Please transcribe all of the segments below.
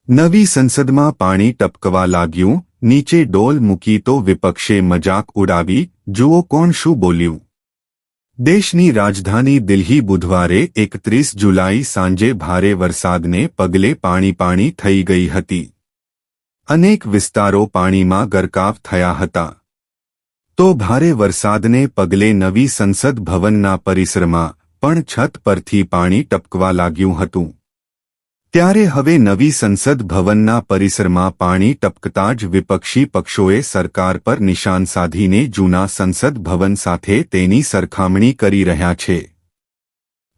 નવી સંસદમાં પાણી ટપકવા લાગ્યું, નીચે ડોલ મૂકી તો વિપક્ષે મજાક ઉડાવી, જુઓ કોણ શું બોલ્યું. દેશની રાજધાની દિલ્હી બુધવારે 31 જુલાઈ સાંજે ભારે વરસાદને પગલે પાણી થઈ ગઈ હતી. અનેક વિસ્તારો પાણીમાં ગરકાવ થયા હતા. તો ભારે વરસાદને પગલે નવી સંસદ ભવનના પરિસરમાં પણ છત પરથી પાણી ટપકવા લાગ્યું હતું. ત્યારે હવે નવી સંસદ ભવનના પરિસરમાં પાણી ટપકતા જ વિપક્ષી પક્ષોએ સરકાર પર નિશાન સાધીને જૂના સંસદ ભવન સાથે તેની સરખામણી કરી રહ્યા છે.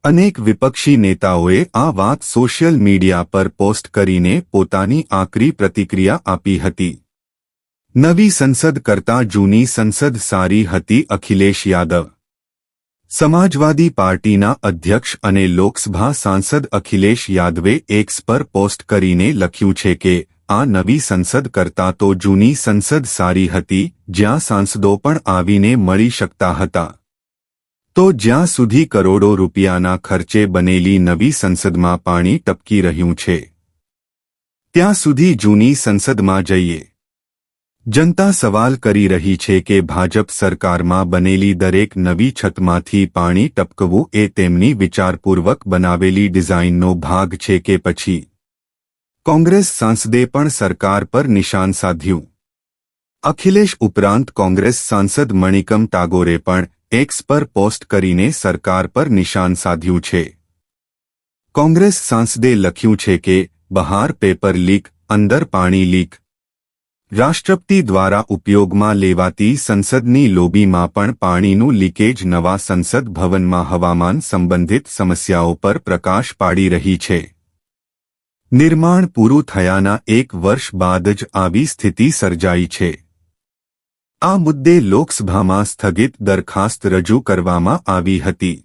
અનેક વિપક્ષી નેતાઓએ આ વાત સોશિયલ મીડિયા પર પોસ્ટ કરીને પોતાની આકરી પ્રતિક્રિયા આપી હતી. નવી સંસદ કરતાં જૂની સંસદ સારી હતી. અખિલેશ યાદવ, સમાજવાદી પાર્ટીના અધ્યક્ષ અને લોકસભા સાંસદ અખિલેશ યાદવે એક્સ પર પોસ્ટ કરીને લખ્યું છે કે આ નવી સંસદ કરતાં તો જૂની સંસદ સારી હતી, જ્યાં સાંસદો પણ આવીને મળી શકતા હતા. તો જ્યાં સુધી કરોડો રૂપિયાના ખર્ચે બનેલી નવી સંસદમાં પાણી ટપકી રહ્યું છે, ત્યાં સુધી જૂની સંસદમાં જઈએ. જનતા સવાલ કરી રહી છે કે ભાજપ સરકારમાં બનેલી દરેક નવી છતમાંથી પાણી ટપકવું એ તેમની વિચારપૂર્વક બનાવેલી ડિઝાઇનનો ભાગ છે કે પછી. કોંગ્રેસ સાંસદે પણ સરકાર પર નિશાન સાધ્યું. અખિલેશ ઉપરાંત કોંગ્રેસ સાંસદ મણિકમ ટાગોરે પણ એક્સ પર પોસ્ટ કરીને સરકાર પર નિશાન સાધ્યું છે. કોંગ્રેસ સાંસદે લખ્યું છે કે બહાર પેપર લીક, અંદર પાણી લીક. રાષ્ટ્રપતિ દ્વારા ઉપયોગમાં લેવાતી સંસદની લોબીમાં પણ પાણીનું લીકેજ નવા સંસદ ભવનમાં હવામાન સંબંધિત સમસ્યાઓ પર પ્રકાશ પાડી રહી છે. નિર્માણ પૂરું થયાના 1 વર્ષ બાદ જ આવી સ્થિતિ સર્જાઈ છે. આ મુદ્દે લોકસભામાં સ્થગિત દરખાસ્ત રજૂ કરવામાં આવી હતી.